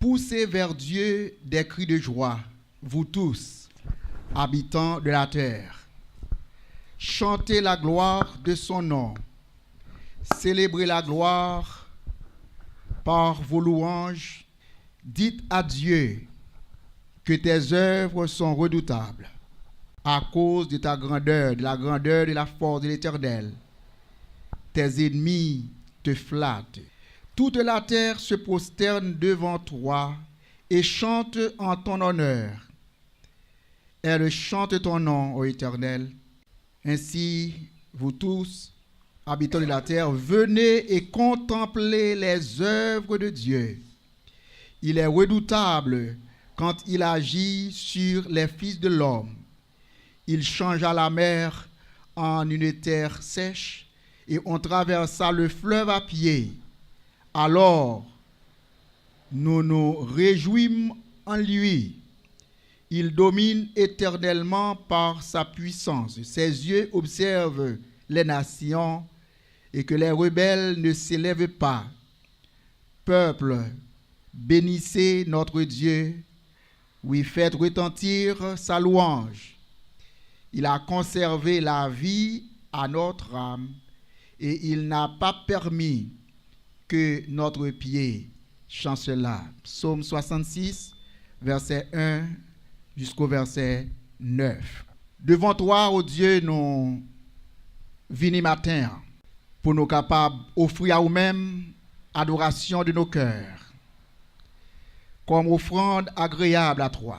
Poussez vers Dieu des cris de joie, vous tous, habitants de la terre. Chantez la gloire de son nom. Célébrez la gloire par vos louanges. Dites à Dieu que tes œuvres sont redoutables à cause de ta grandeur, de la grandeur de la force de l'Éternel. Tes ennemis te flattent. Toute la terre se prosterne devant toi et chante en ton honneur. Elle chante ton nom, ô Éternel. Ainsi, vous tous, habitants de la terre, venez et contemplez les œuvres de Dieu. Il est redoutable quand il agit sur les fils de l'homme. Il changea la mer en une terre sèche et on traversa le fleuve à pied. Alors, nous nous réjouîmes en lui. Il domine éternellement par sa puissance. Ses yeux observent les nations et que les rebelles ne s'élèvent pas. Peuple, bénissez notre Dieu. Oui, faites retentir sa louange. Il a conservé la vie à notre âme et il n'a pas permis que notre pied chancelât. Psaume 66, verset 1 jusqu'au verset 9. Devant toi, ô Dieu, nous venons matin pour nous capables d'offrir à nous-mêmes adoration de nos cœurs comme offrande agréable à toi.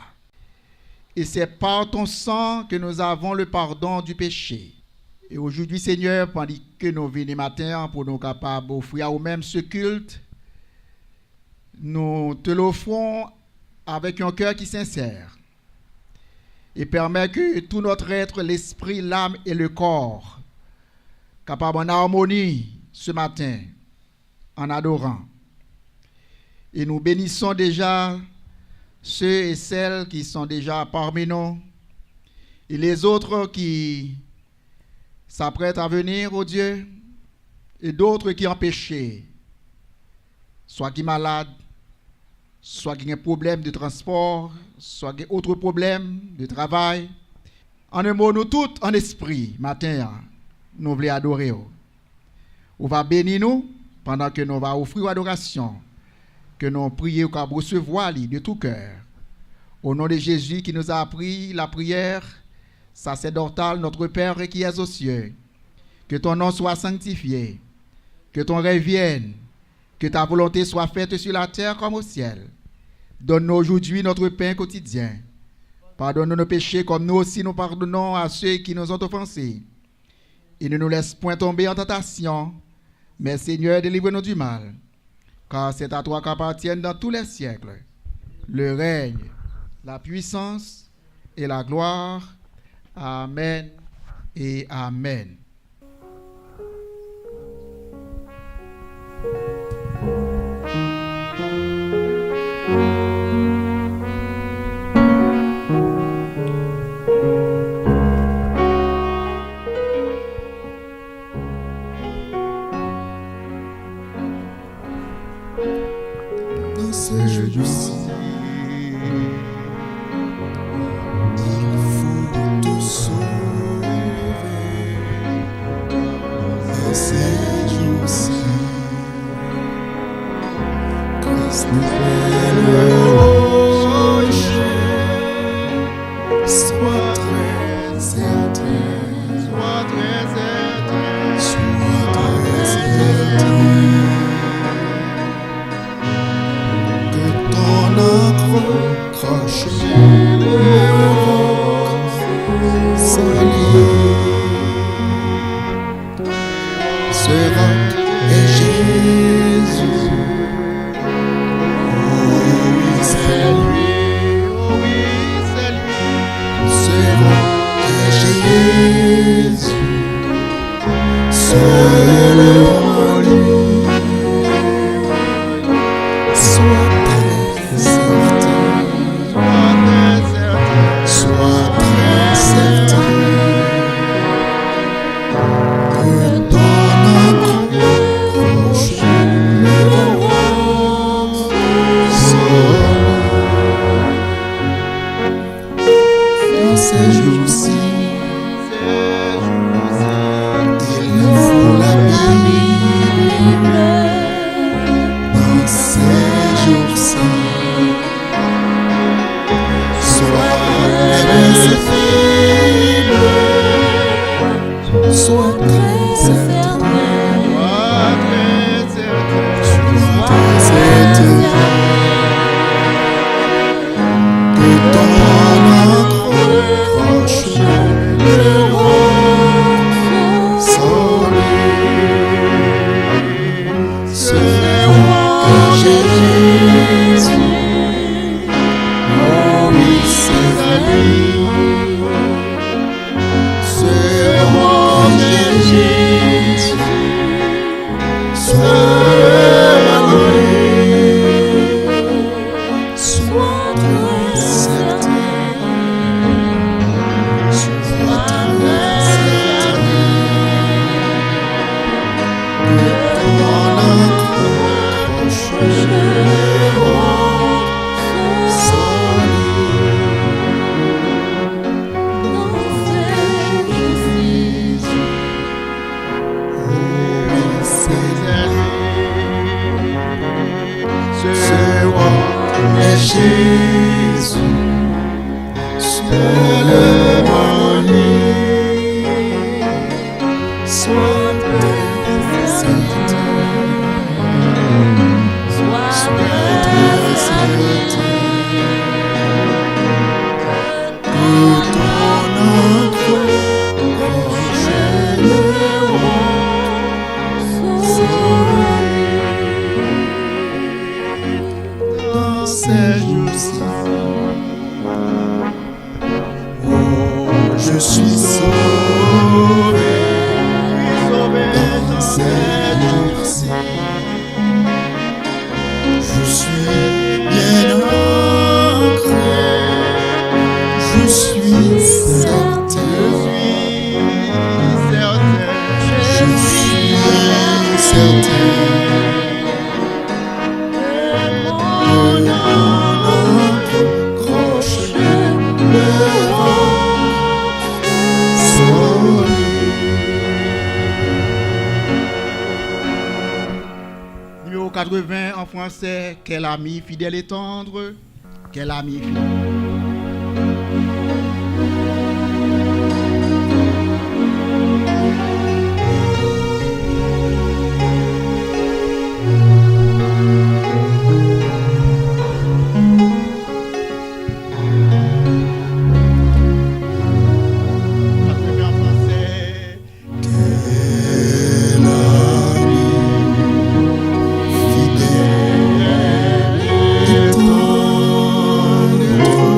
Et c'est par ton sang que nous avons le pardon du péché. Et aujourd'hui, Seigneur, pendant que nous venons matin pour nous capables d'offrir à nous-mêmes ce culte, nous te l'offrons avec un cœur qui est sincère. Et permet que tout notre être, l'esprit, l'âme et le corps, capable en harmonie ce matin, en adorant. Et nous bénissons déjà ceux et celles qui sont déjà parmi nous, et les autres qui s'apprêtent à venir, ô Dieu, et d'autres qui ont péché, soit qui sont malades, soit qui ont un problème de transport, soit qui ont autre problème de travail. En un mot, nous tous en esprit, matin, nous voulons adorer. On va bénir nous pendant que nous allons offrir adoration, que nous prions pour recevoir de tout cœur. Au nom de Jésus qui nous a appris la prière sacerdotale, notre Père qui es aux cieux, que ton nom soit sanctifié, que ton règne vienne, que ta volonté soit faite sur la terre comme au ciel. Donne-nous aujourd'hui notre pain quotidien. Pardonne-nous nos péchés comme nous aussi nous pardonnons à ceux qui nous ont offensés. Et ne nous laisse point tomber en tentation, mais Seigneur, délivre-nous du mal. Car c'est à toi qu'appartiennent dans tous les siècles le règne, la puissance et la gloire. Amen et Amen. Dans ces jeux du ciel, il faut te sauver. Dans ces jours-ci, Christ nous fait le rocher. Sois très certain, sois très certain, sois très certain. Accroche ce roc est Jésus. Oh oui, c'est lui, oh oui, c'est lui. Ce roc est Jésus. Seul en lui. Sois très certain. jours-ci, sois invincible, sois très certain, que ton accroche le roi sans lui. Ce roi que Jésus, oh oui, c'est lui. Ce roi que Jésus, sois très certain, sois très certain que ton accroche le roi sans Jésus, seulement lui, sois très certain, sois très certain que ton accroche le roi sans lui. Dans ces jours-ci, oh, je suis sauvé, dans ces jours-ci, je suis bien ancré, je suis certain, je suis certain. Numéro 80 en français, quel ami fidèle et tendre, quel ami fidèle. Fidèle et tendre.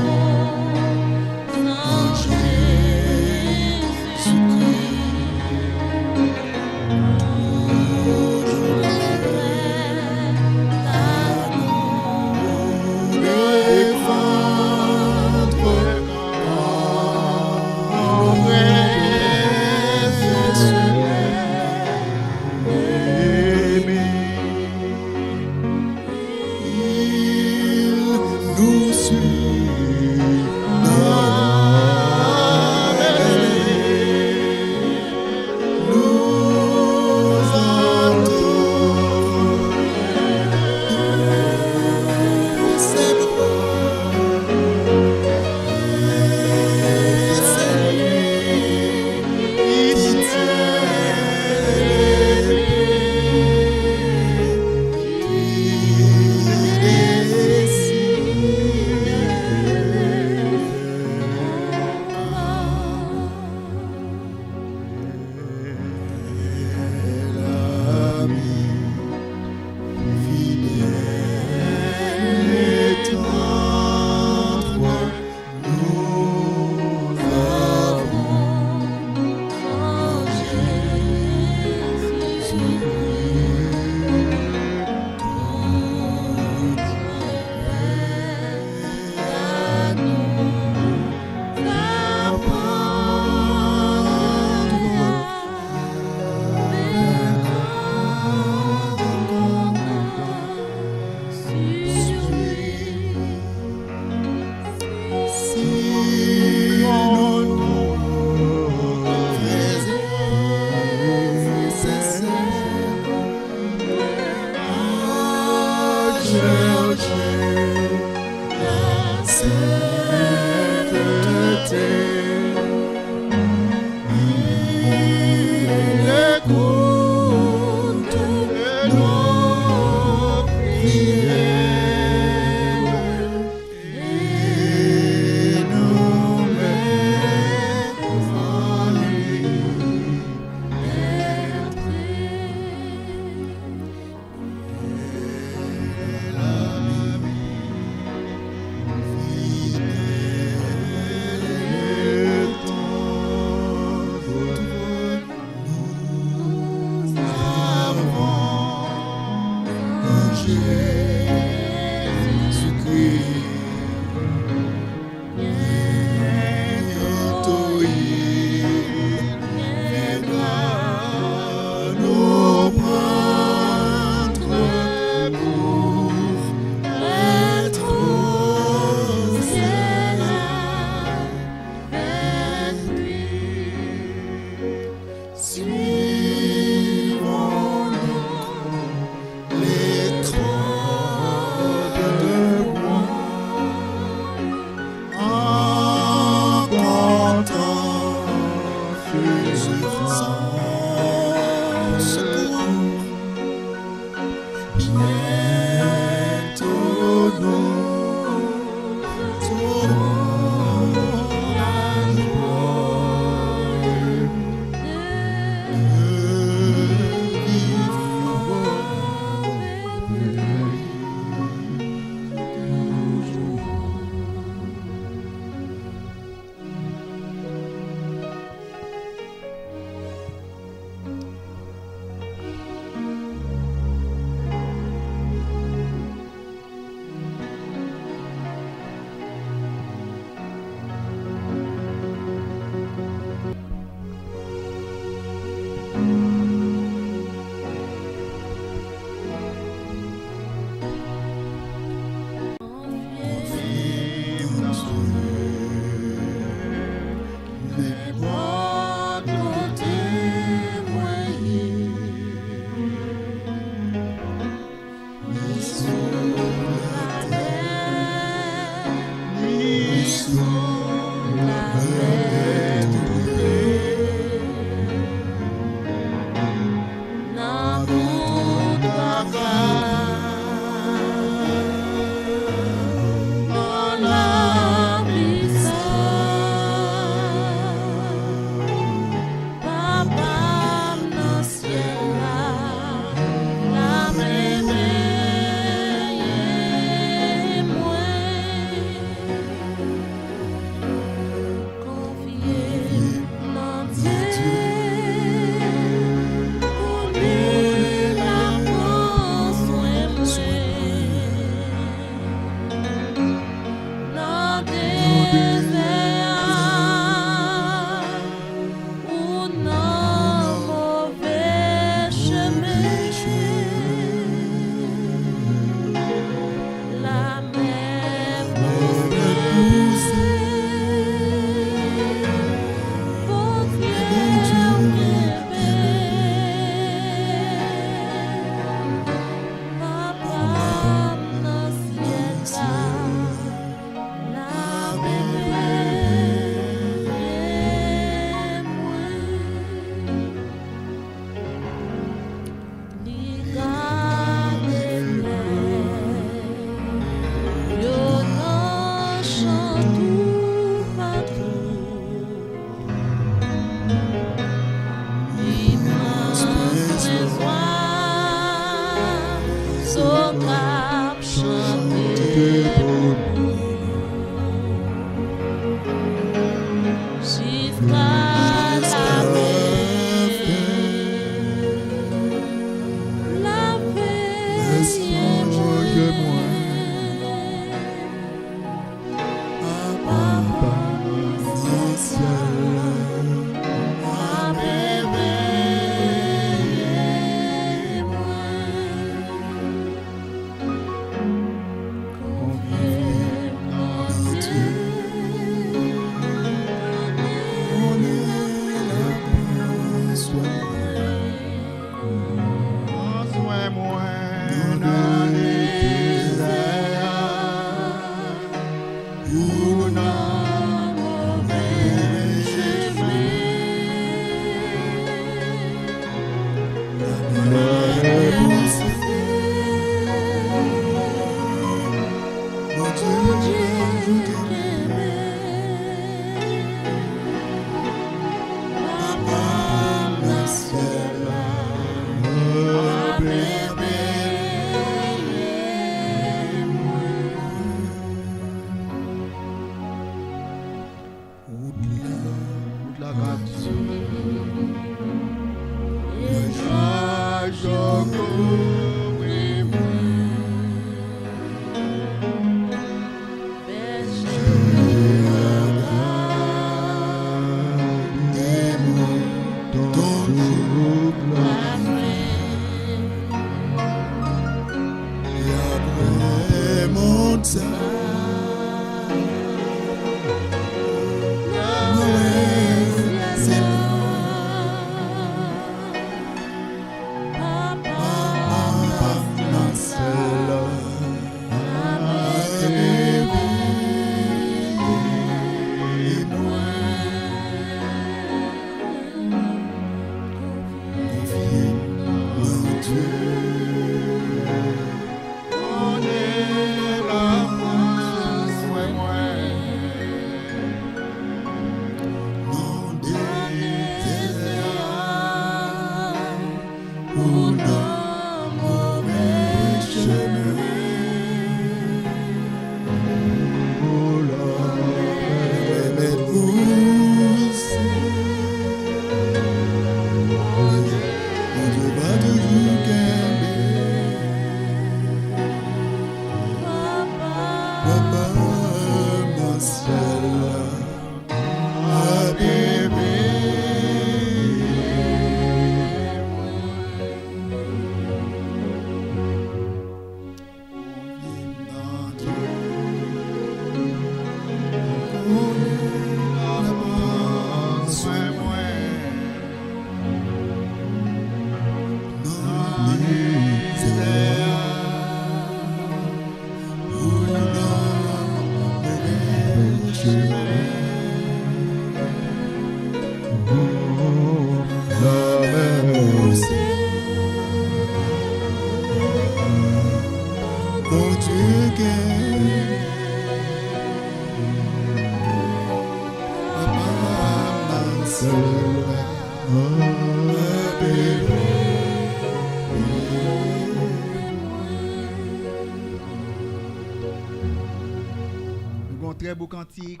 Très beau cantique.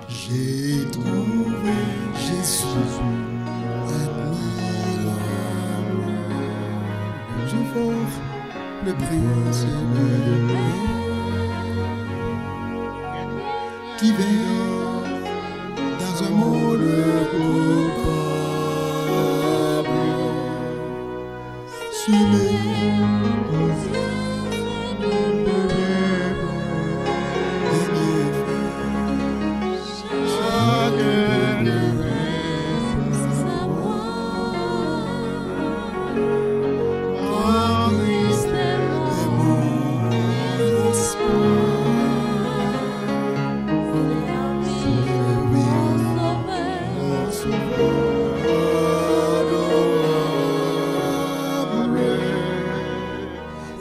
J'ai trouvé Jésus admirable. Je vois le prince qui vient dans un monde coupable. Sur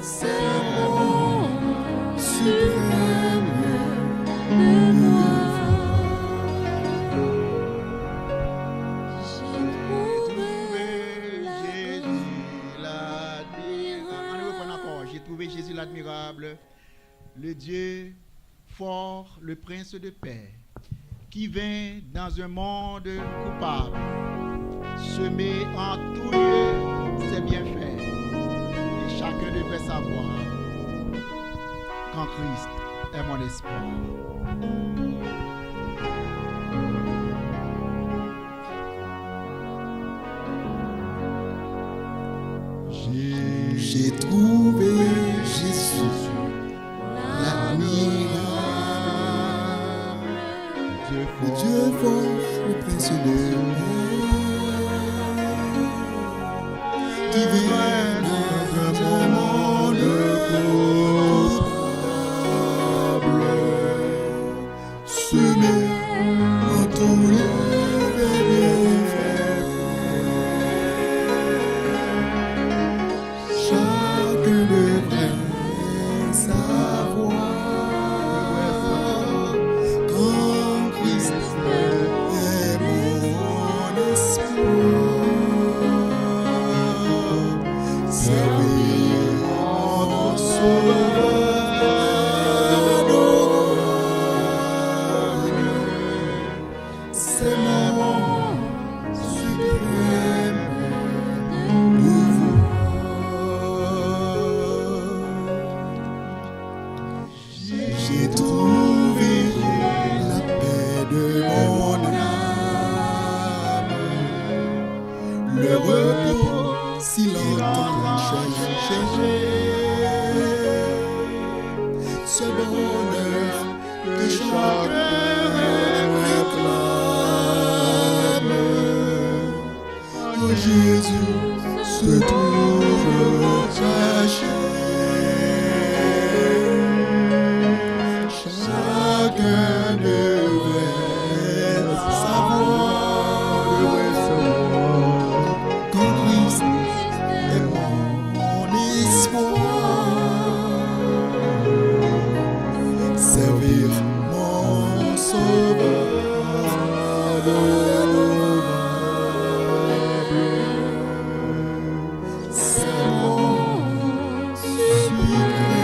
Say admirable, le Dieu fort, le Prince de paix, qui vint dans un monde coupable, semer en tout lieu ses bienfaits. Et chacun devrait savoir qu'en Christ est mon espoir. J'ai trouvé Jésus, l'admirable, Dieu fort, le Prince de paix, qui vient dans un monde coupable, semé en tous les bienfaits. Chacun devrait savoir qu'en Christ est mon espoir. Servir mon Sauveur adorable, c'est mon suprême devoir. J'ai trouvé la paix de mon âme, le repos si longtemps cherché, ce bonheur que chacun réclame. En Jésus se trouve caché. Chacun devrait savoir qu'en Christ est mon espoir. Servir mon Sauveur adorable, c'est mon suprême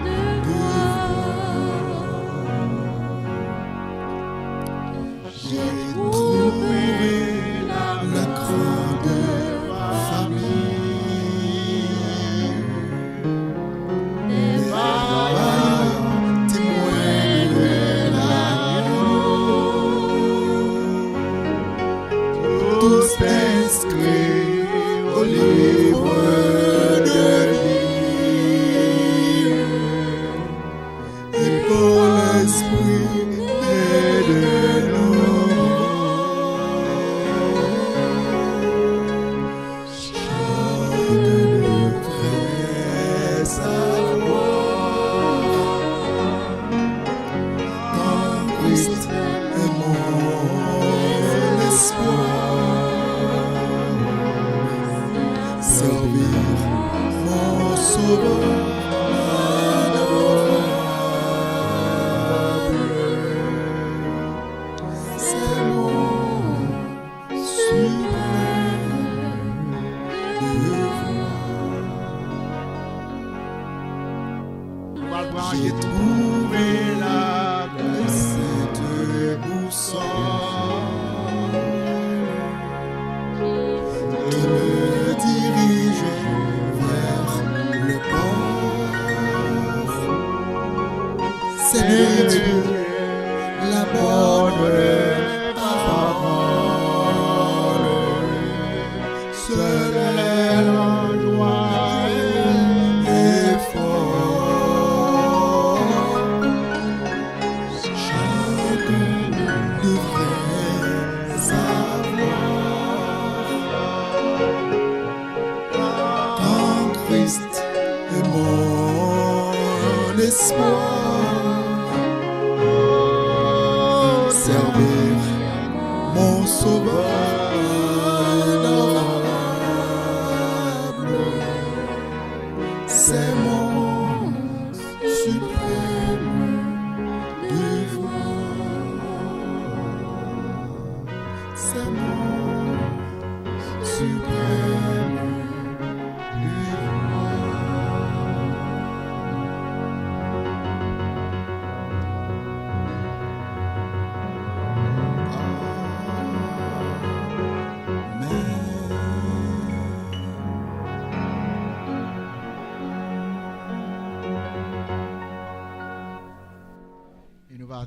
devoir. J'ai trouvé la grande famille, les vaillants témoins de l'agneau, tous inscrits au livre de vie, et pour l'Esprit de nouveau. Chacun devrait savoir qu'en Christ est mon espoir. Servir mon Sauveur adorable, c'est mon suprême devoir. J'ai trouvé la cette boussole qui me dirige vers le port. C'est Dieu, la bonne parole, seul l'endroit est fort. Chacun devrait savoir qu'en Christ est mon espoir. Servir mon Sauveur adorable, c'est mon suprême devoir. C'est mon suprême devoir.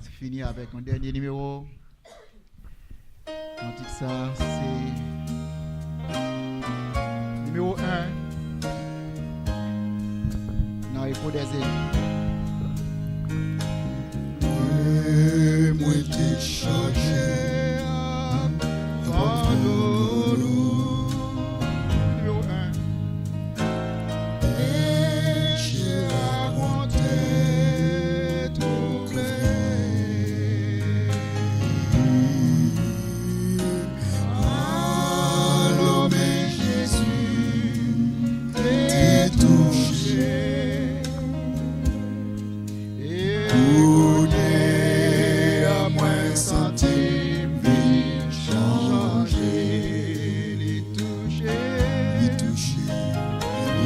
finir avec un dernier numéro. Cantique ça, c'est numéro 1. Dans les pots des îles. Et moi t'ai chargé par nous. Numéro 1. Et j'ai raconté tout vrai. Alors mais Jésus t'est touché. Écoutez à moi sentir vie changer. Les toucher. Les toucher.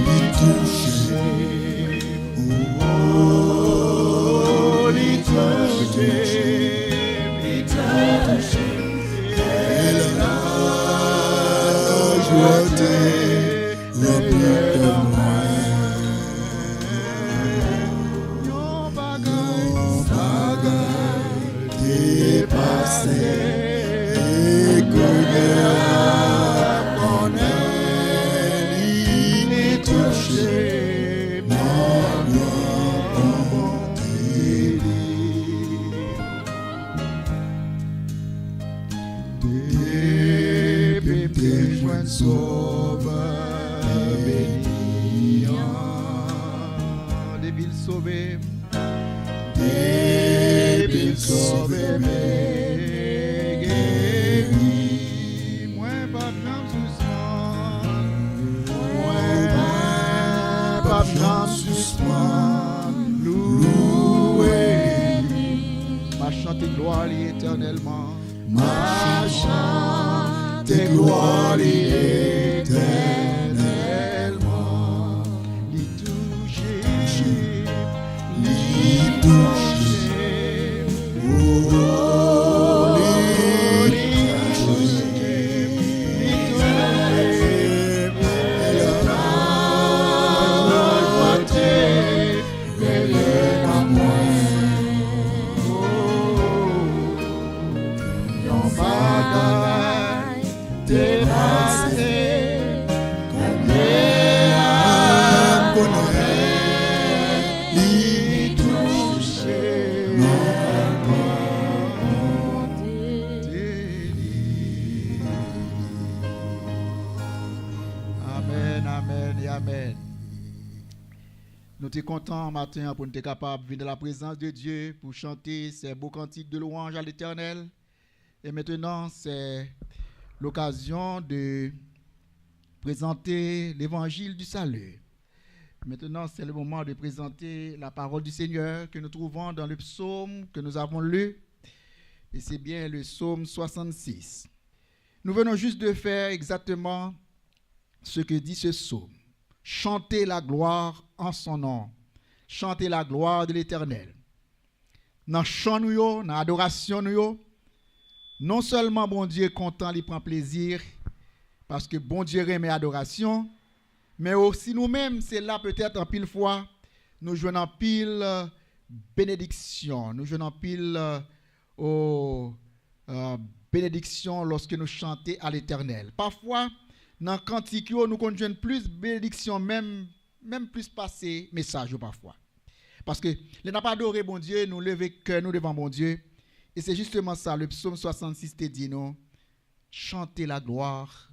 Les toucher. Oh, les toucher. Les toucher. Elle a jeté le bleu de moi. Yon Bagaille dépassé et connaît il est touché mon bonté des pépés joints sauveur béni des villes sauvées. Débile sauvé mes guéris. Moins pas bien suspend. Moins pas bien suspend. Loué. Ma chante gloire éternellement. Ma chante gloire éternellement. L'y toucher. L'y toucher. Oh, l'y toucher. L'y toucher. Elle a jeté vers à moi. Yon bagaille Dépassé, connaît, l'y touché, Amen, amen et amen. Nous sommes contents matin pour nous être capables de venir dans la présence de Dieu pour chanter ces beaux cantiques de louange à l'Éternel. Et maintenant, c'est l'occasion de présenter l'évangile du salut. Maintenant, c'est le moment de présenter la parole du Seigneur que nous trouvons dans le psaume que nous avons lu. Et c'est bien le psaume 66. Nous venons juste de faire exactement ce que dit ce psaume. Chantez la gloire en son nom. Chantez la gloire de l'Éternel. Dans le chant, dans l'adoration, non seulement bon Dieu est content, il prend plaisir, parce que bon Dieu aime l'adoration, mais aussi nous-mêmes, c'est là peut-être en pile fois, nous jouons en pile bénédiction, nous jouons en pile bénédiction lorsque nous chantons à l'Éternel. Parfois, dans le cantique, nous conduisons plus bénédiction, même plus passer message parfois. Parce que nous n'avons pas adoré bon Dieu, nous levons cœur nous devant bon Dieu. Et c'est justement ça, le psaume 66 te dit, non, chantez la gloire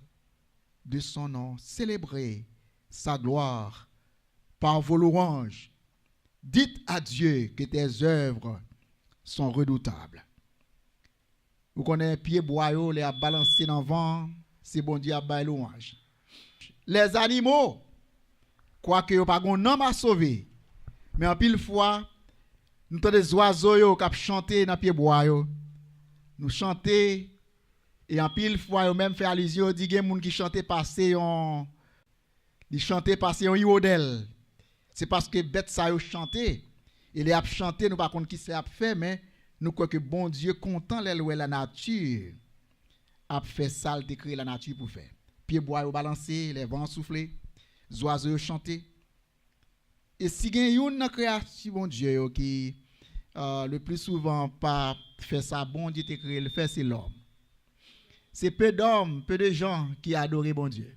de son nom, célébrez sa gloire par vos louanges. Dites à Dieu que tes œuvres sont redoutables. Vous connaissez pied boyau, les a balancé dans le vent, c'est bon Dieu à bailler louange. Les animaux, quoique vous n'avez pas un homme à sauver, mais en pile fois, nous avons des oiseaux qui chantent dans pied bois. Nous chantons et en pile fois, nous même fait allusion, dit qu'il y a des gens qui chantent passer en hirodel. C'est parce que bête ça yo chanté. Il a chanté, nous pas contre qui c'est a fait, mais nous croyons que bon Dieu content la nature a fait ça, il créé la nature pour faire. Pied bois au balancer, les vents souffler, les oiseaux chanter. Et si il y a une création bon Dieu qui le plus souvent pas fait ça, bon Dieu t'a créé, le fait c'est l'homme. C'est peu d'hommes, peu de gens qui adorent bon Dieu.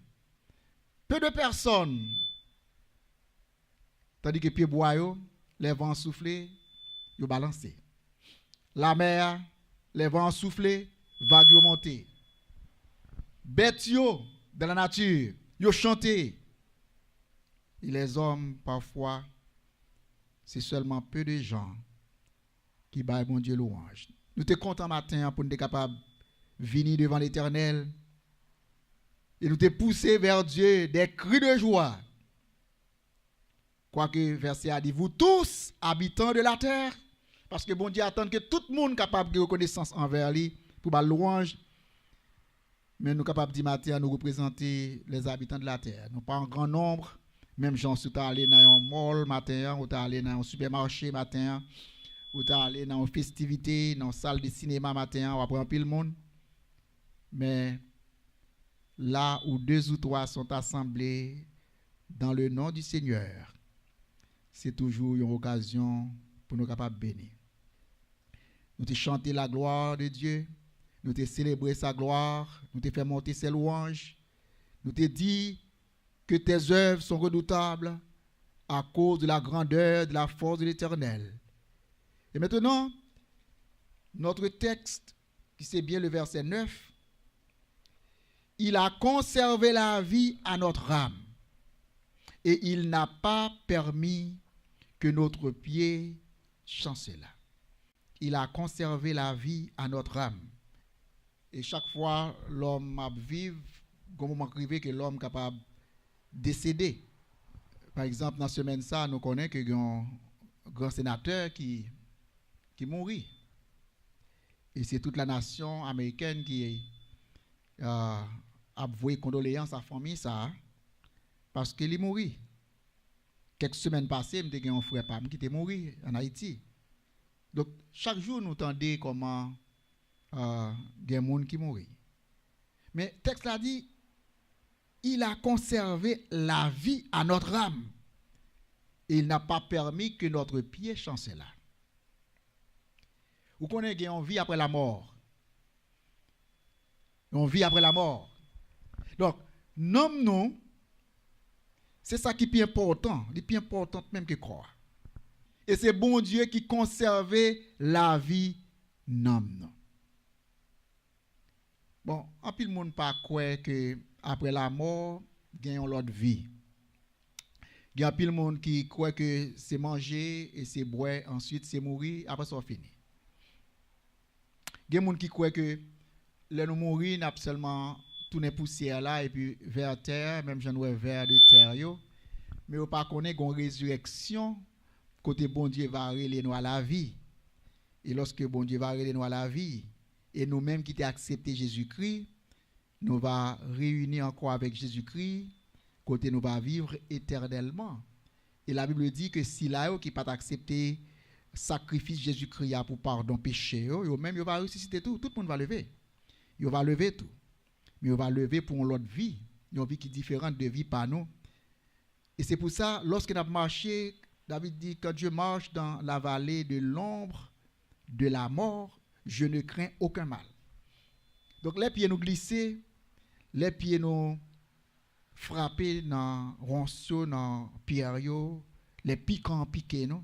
Peu de personnes. Tandis que pieds bois, les vents soufflés, ils balancé. La mer, les vents soufflés, vagues monté. Bêtes dans la nature, ils chanté. Et les hommes, parfois, c'est seulement peu de gens qui baillent mon Dieu louange. Nous sommes contents matin pour nous être capables de venir devant l'Éternel et nous te pousser vers Dieu des cris de joie. Quoique verset a dit, vous tous, habitants de la terre, parce que bon Dieu attend que tout le monde capable de reconnaissance envers lui pour la louange. Mais nous sommes capables de dire matin, nous représenter les habitants de la terre. Nous pas en grand nombre. Même gens sont allés dans un mall matin, ou allés dans un supermarché matin, ou allés dans une festivité, dans une salle de cinéma matin, ou après un pile monde. Mais là où 2 ou 3 sont assemblés dans le nom du Seigneur, c'est toujours une occasion pour nous capables de bénir. Nous te chanter la gloire de Dieu, nous te célébrer sa gloire, nous te faire monter ses louanges, nous te dire que tes œuvres sont redoutables à cause de la grandeur, de la force de l'Éternel. Et maintenant, notre texte, qui c'est bien le verset 9, il a conservé la vie à notre âme et il n'a pas permis que notre pied chancela. Il a conservé la vie à notre âme. Et chaque fois, l'homme a vivre, comme on m'écrivait que l'homme est capable de décéder. Par exemple, dans la semaine, ça, nous connaissons qu'il y a un grand sénateur qui mourit. Et c'est toute la nation américaine qui a voué condoléances à la famille, ça, parce qu'il est mort. Quelques semaines passées, je suis un frère Pam qui est mort en Haïti. Donc, chaque jour, nous entendons comment il y a des gens qui mourent. Mais le texte a dit, il a conservé la vie à notre âme. Et il n'a pas permis que notre pied chancela. Vous connaissez qu'on vit après la mort. On vit après la mort. Donc, nomme-nous, c'est ça qui est plus important. C'est plus important même que croire. Et c'est bon Dieu qui conservait la vie nomme-nous. Bon, en plus le monde pas croire que après la mort, il y a une autre vie. Il y a plus le monde qui croit que c'est manger et c'est boire, ensuite c'est mourir, après ça fini. Il y a des gens qui croient que le nous mourir n'a seulement tourner poussière là et puis vers terre, même j'en vois vers de terre yo, mais on pas connaît une résurrection côté bon Dieu va relever nous à la vie. Et lorsque bon Dieu va relever nous à la vie et nous-mêmes qui t'ai accepté Jésus-Christ, nous va réunir encore avec Jésus-Christ, côté nous va vivre éternellement. Et la Bible dit que si là qui pas accepté sacrifice Jésus-Christ pour pardon péché, yo même yo va ressusciter tout le monde va lever. Il va lever tout. Mais on va lever pour une autre vie, une vie qui est différente de vie par nous. Et c'est pour ça, lorsqu'on a marché, David dit, quand je marche dans la vallée de l'ombre de la mort, je ne crains aucun mal. Donc les pieds nous glisser, les pieds nous frapper dans ronceau, dans pierre, les piquants piqués, non?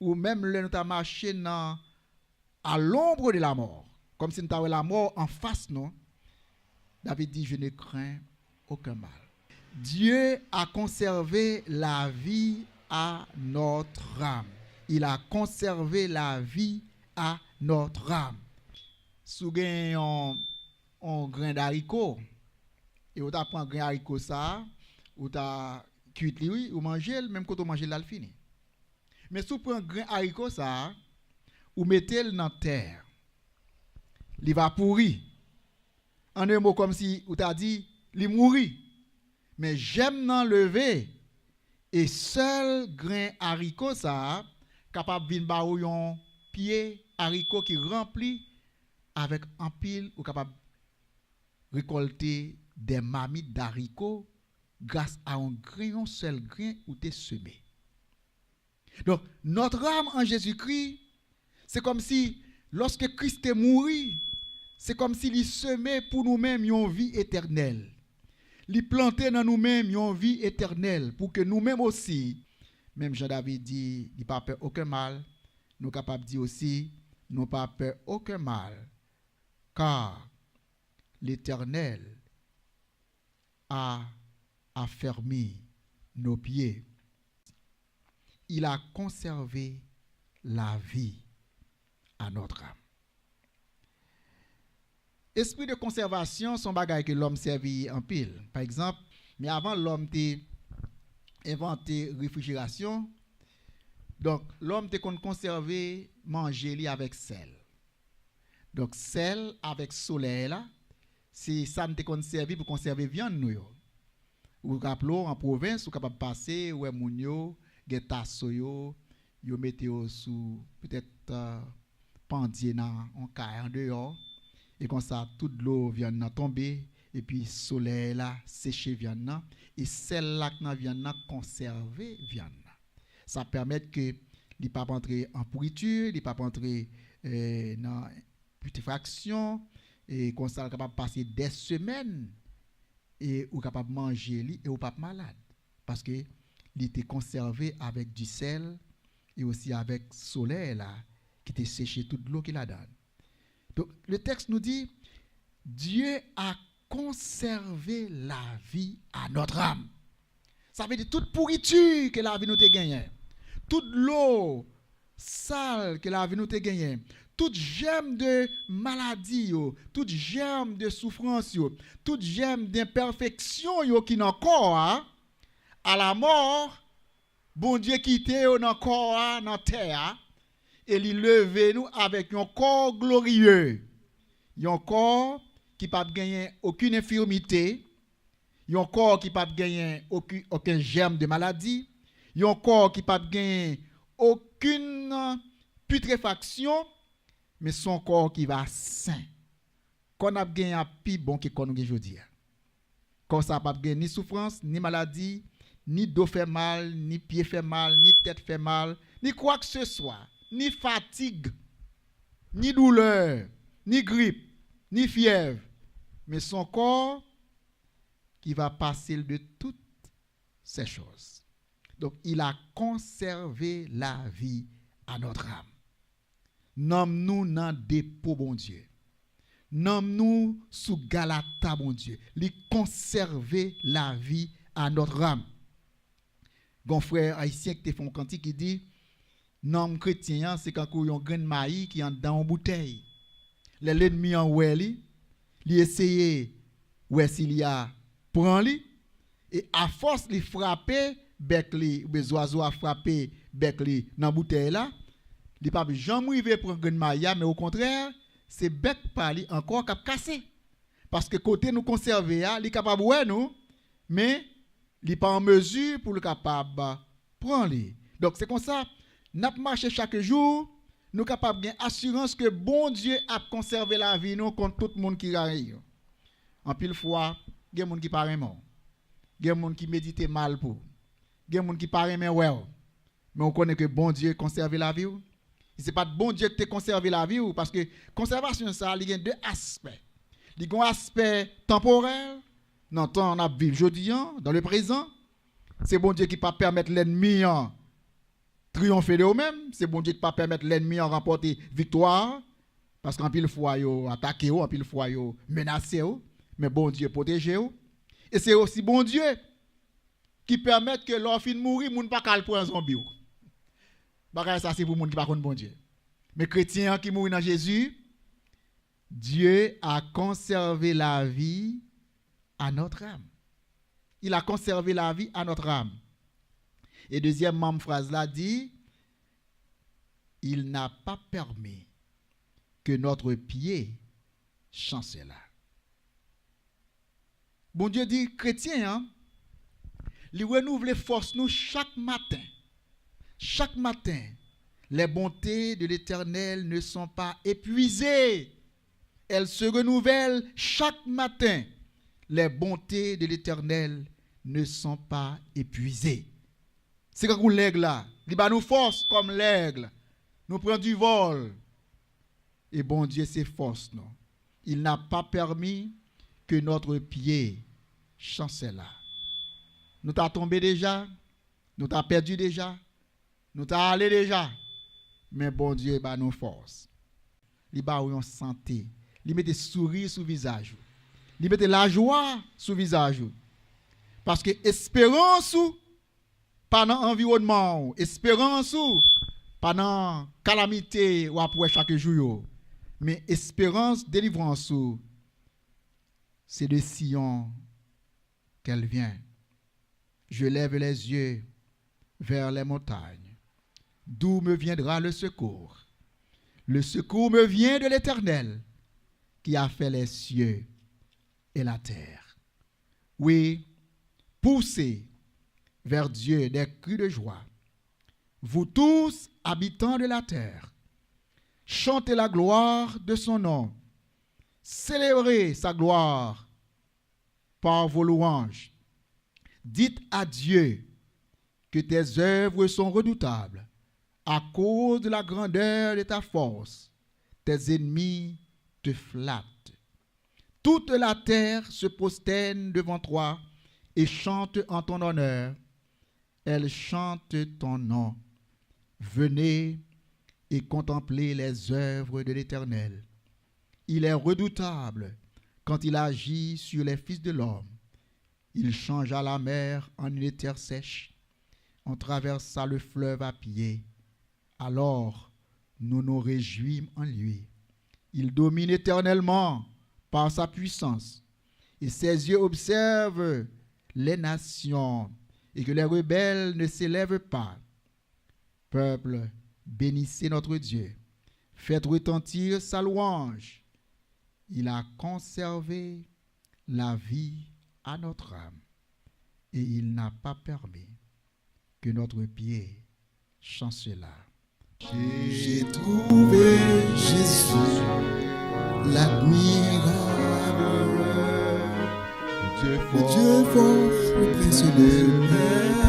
Ou même là nous avons marché à l'ombre de la mort, comme si nous avions la mort en face, non? David dit, je ne crains aucun mal. Dieu a conservé la vie à notre âme. Il a conservé la vie à notre âme. Si vous avez un grain d'haricot, et vous avez pris un grain d'haricot, ça, vous avez cuit lui, vous mangez, même quand vous mangez, là, le fini. Mais si vous prenez un grain d'haricot, ça, vous mettez-le dans la terre. Il va pourrir. En un mot comme si vous t'a dit, il mourit. Mais j'aime l'enlever. Et seul grain haricot ça capable de venir un pied haricot qui rempli avec un pile ou capable de récolter des mamites d'haricots grâce à un seul grain où tu es semé. Donc notre âme en Jésus-Christ C'est comme si, lorsque Christ est mort, c'est comme s'il semait pour nous-mêmes une vie éternelle. Il plantait dans nous-mêmes une vie éternelle pour que nous-mêmes aussi, même Jean-David dit, il n'a pas peur aucun mal, nous sommes capables de dire aussi, nous n'avons pas peur aucun mal, car l'Éternel a affermi nos pieds. Il a conservé la vie à notre âme. Esprit de conservation, son bagage que l'homme servit en pile. Par exemple, mais avant l'homme t'a inventé réfrigération, donc l'homme t'a conservé manger avec sel. Donc sel avec soleil là, c'est ça nous t'a conservé pour conserver viande nous yo. Ou rappelez en province ou capable passer ou moun yo getasso yo mettez sous peut-être pendier dans en caille en dehors. Et comme ça, toute l'eau vient tomber, et puis le soleil là, sécher viande, et celle-là qui dans viande, conserver viande. Ça permet que il ne pas entrer en pourriture, il ne pas entrer dans putréfaction, et comme ça, capable de passer des semaines, et ou capable de manger, et ou pas malade. Parce que il était conservé avec du sel, et aussi avec le soleil là, qui était séché toute l'eau qu'il a donne. Donc, le texte nous dit, Dieu a conservé la vie à notre âme. Ça veut dire toute pourriture que la vie nous a gagnée, toute l'eau sale que la vie nous a gagnée, toute germe de maladie, toute germe de souffrance, toute germe d'imperfection qui n'a corps, à la mort, bon Dieu quitté dans corps, dans terre, et il levé nous avec un corps glorieux. Un corps qui n'a pas gagné aucune infirmité. Un corps qui n'a pas gagné aucun germe de maladie. Un corps qui n'a pas gagné aucune putréfaction. Mais son corps qui va sain. Qu'on a gagné un plus bon que qu'on a aujourd'hui. Comme ça n'a pas gagné ni souffrance, ni maladie, ni dos fait mal, ni pied fait mal, ni tête fait mal, ni quoi que ce soit. Ni fatigue, ni douleur, ni grippe, ni fièvre, mais son corps qui va passer de toutes ces choses. Donc, il a conservé la vie à notre âme. Nomme-nous dans dépôt, bon Dieu. Nomme-nous sous Galata, bon Dieu. Il a conservé la vie à notre âme. Mon frère haïtien qui te font cantique qui dit, nom chrétien, c'est quand il y a un grain de maïs qui est dans une bouteille. L'ennemi en oué, il essaye, ouais, s'il y a, prend-li, et à force de frapper, bec li, les oiseaux a frappé, bec li, dans la bouteille là, il ne peut pas jamais arriver pour un grain de maïs, mais au contraire, c'est bec par li encore qui a cassé. Parce que côté nous conserver, il est capable de ouais, nous, mais il n'est pas en mesure pour le capable de prendre. Donc c'est comme ça. Nous marchons chaque jour, nous sommes capables d'avoir assurance que bon Dieu a conservé la vie nous contre tout le monde qui arrive. En pile fois, il y a des gens qui parlent mort. Il y a des gens qui méditent mal pour. Il y a des gens qui parlent mais ouais. Mais on connaît que bon Dieu a conservé la vie. Ce n'est pas bon Dieu qui a conservé la vie parce que conservation ça, il y a deux aspects. Il y a un aspect temporel, dans le temps on a vécu aujourd'hui, dans le présent. C'est bon Dieu qui ne peut pas permettre l'ennemi triompher de eux-mêmes, c'est bon Dieu qui ne pas permettre l'ennemi à remporter victoire, parce qu'en pile fois, ils attaqué, en pile fois, ils menacé, mais bon Dieu protège. Et c'est aussi bon Dieu qui permet que l'enfant mourir, moun pas qu'à prendre un zombie. Ça, c'est pour moun qui pas contre bon Dieu. Mais chrétiens qui mourent dans Jésus, Dieu a conservé la vie à notre âme. Il a conservé la vie à notre âme. Et deuxième phrase là dit, il n'a pas permis que notre pied chancela. Bon Dieu dit, chrétien, il renouvelle force nous chaque matin. Chaque matin, les bontés de l'Éternel ne sont pas épuisées. Elles se renouvellent chaque matin. Les bontés de l'Éternel ne sont pas épuisées. C'est quand l'aigle là, il va nous force comme l'aigle. Nous prenons du vol. Et bon Dieu s'efforce, non. Il n'a pas permis que notre pied chancelle là. Nous t'as tombé déjà, nous t'as perdu déjà, nous t'as allé déjà. Mais bon Dieu, bah nous force. Il bat en santé. Il met des sourires sur le visage. Il met la joie sur le visage. Parce que espérance pendant l'environnement, espérance pendant calamité ou après chaque jour. Mais espérance, délivrance, c'est de Sion qu'elle vient. Je lève les yeux vers les montagnes. D'où me viendra le secours? Le secours me vient de l'Éternel qui a fait les cieux et la terre. Oui, poussez vers Dieu des cris de joie. Vous tous, habitants de la terre, chantez la gloire de son nom. Célébrez sa gloire par vos louanges. Dites à Dieu que tes œuvres sont redoutables à cause de la grandeur de ta force. Tes ennemis te flattent. Toute la terre se prosterne devant toi et chante en ton honneur. Elle chante ton nom. Venez et contemplez les œuvres de l'Éternel. Il est redoutable quand il agit sur les fils de l'homme. Il changea la mer en une terre sèche. On traversa le fleuve à pied. Alors, nous nous réjouîmes en lui. Il domine éternellement par sa puissance. Et ses yeux observent les nations et que les rebelles ne s'élèvent pas. Peuple, bénissez notre Dieu. Faites retentir sa louange. Il a conservé la vie à notre âme et il n'a pas permis que notre pied chancelât. J'ai trouvé Jésus, l'admirable, le Dieu fort, le précieux de Père,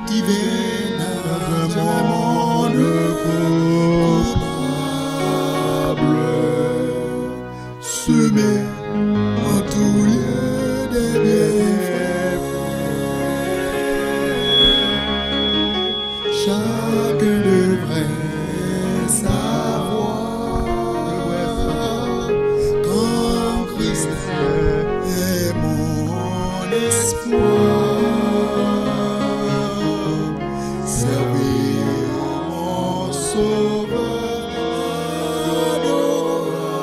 qui vient d'un monde coupable, semé en tout lieu des bienfaits. Chacun devrait savoir qu'en Christ est mon espoir. Servir mon Sauveur adorable,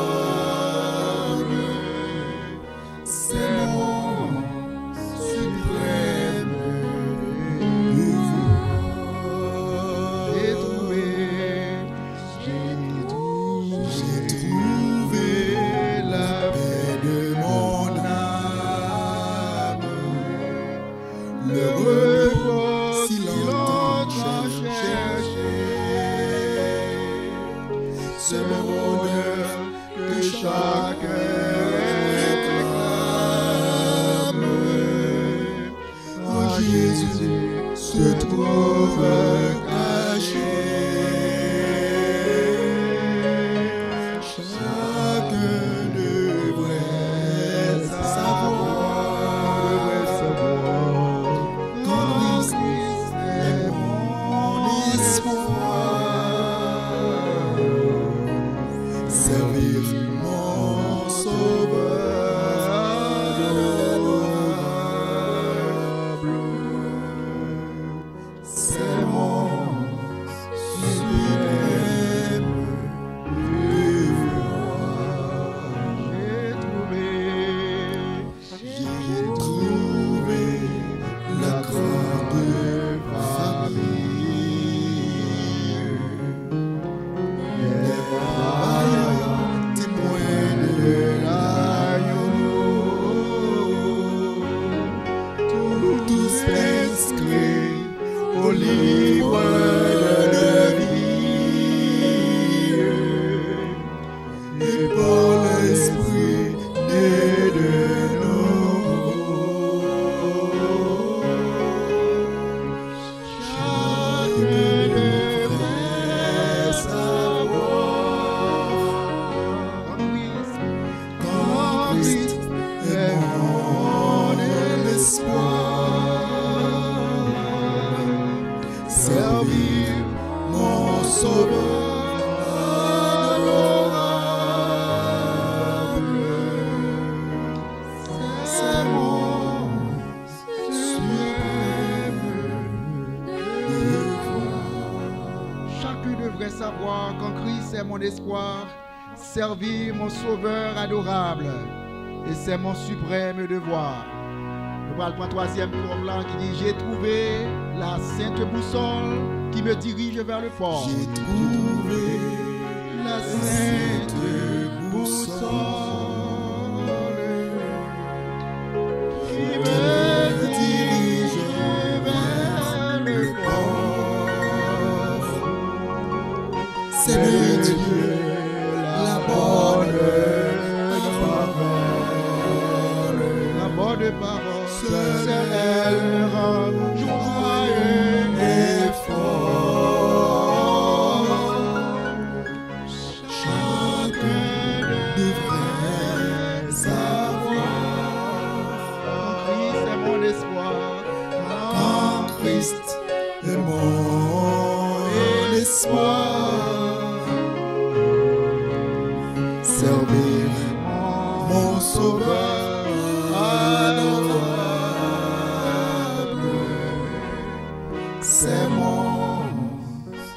c'est mon suprême pouvoir. J'ai trouvé la paix de mon âme, le repos si longtemps cherché, ce bonheur que chacun réclame. En Jésus se trouve caché. Chacun devrait savoir qu'en Christ est mon espoir. Servir mon Sauveur adorable, c'est mon savoir qu'en Christ est mon espoir, servir mon sauveur adorable, et c'est mon suprême devoir. Nous parlons pour un troisième cours là qui dit: j'ai trouvé la sainte boussole qui me dirige vers le port. J'ai trouvé la sainte boussole qui me dirige vers le port. C'est le Dieu, la bonne parole, c'est elle rend joyeux et fort. Chacun devrait savoir qu'en Christ est mon espoir, en Christ est mon espoir. Servir mon sauveur adorable, c'est mon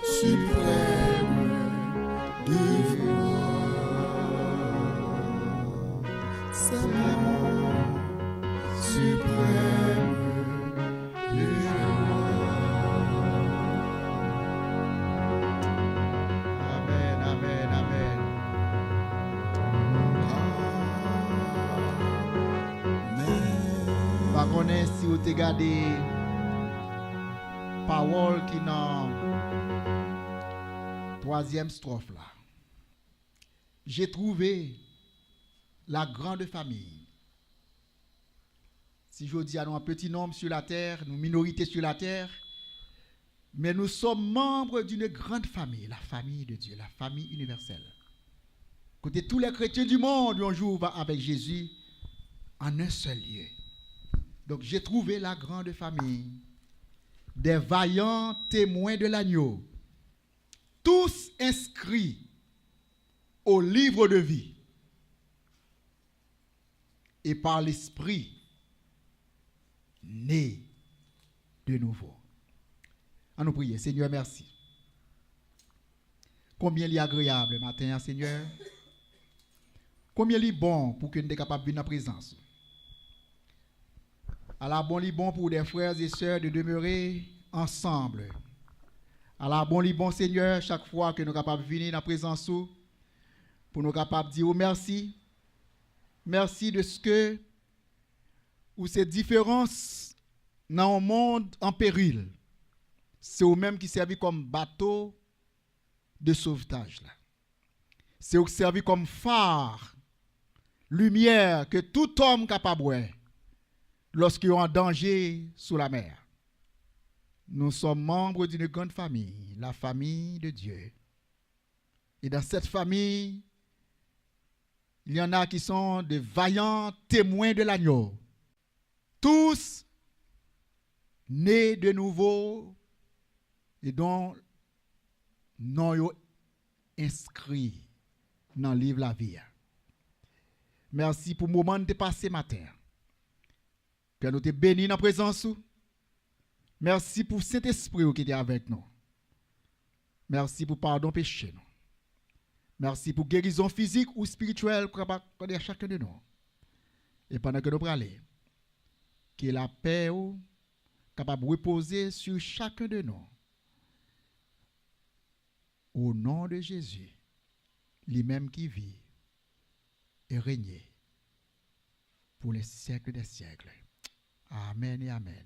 suprême devoir. C'est mon suprême devoir. Amen, amen, amen. Pas connaître si vous avez gardé parole qui dans troisième strophe là. J'ai trouvé la grande famille. Si je dis à nous un petit nombre sur la terre, nous minorités sur la terre, mais nous sommes membres d'une grande famille, la famille de Dieu, la famille universelle. Côté tous les chrétiens du monde, un jour va avec Jésus en un seul lieu. Donc j'ai trouvé la grande famille, des vaillants témoins de l'agneau, tous inscrits au livre de vie et par l'Esprit nés de nouveau. À nous prier. Seigneur, merci. Combien il est agréable matin, Seigneur. Combien il est bon pour que nous soyons capables de venir en présence. À la bon, il est bon pour des frères et sœurs de demeurer ensemble. À la bon, il est bon, Seigneur, chaque fois que nous sommes capables de venir en présence pour nous capables de dire merci. Merci de ce que, ou ces différences dans un monde en péril, c'est eux-mêmes qui servent comme bateau de sauvetage. C'est eux qui servent comme phare, lumière que tout homme capable de voir lorsqu'il est en danger sous la mer. Nous sommes membres d'une grande famille, la famille de Dieu. Et dans cette famille, il y en a qui sont de vaillants témoins de l'agneau. Tous nés de nouveau et dont nom inscrit dans le livre de la vie. Merci pour le moment de passer matin. Que nous te bénis dans la présence. Merci pour cet esprit qui était avec nous. Merci pour pardon péché. Merci pour guérison physique ou spirituelle pour chacun de nous. Et pendant que nous parlons, que la paix capable de reposer sur chacun de nous. Au nom de Jésus, lui-même qui vit et règne pour les siècles des siècles. Amen et amen.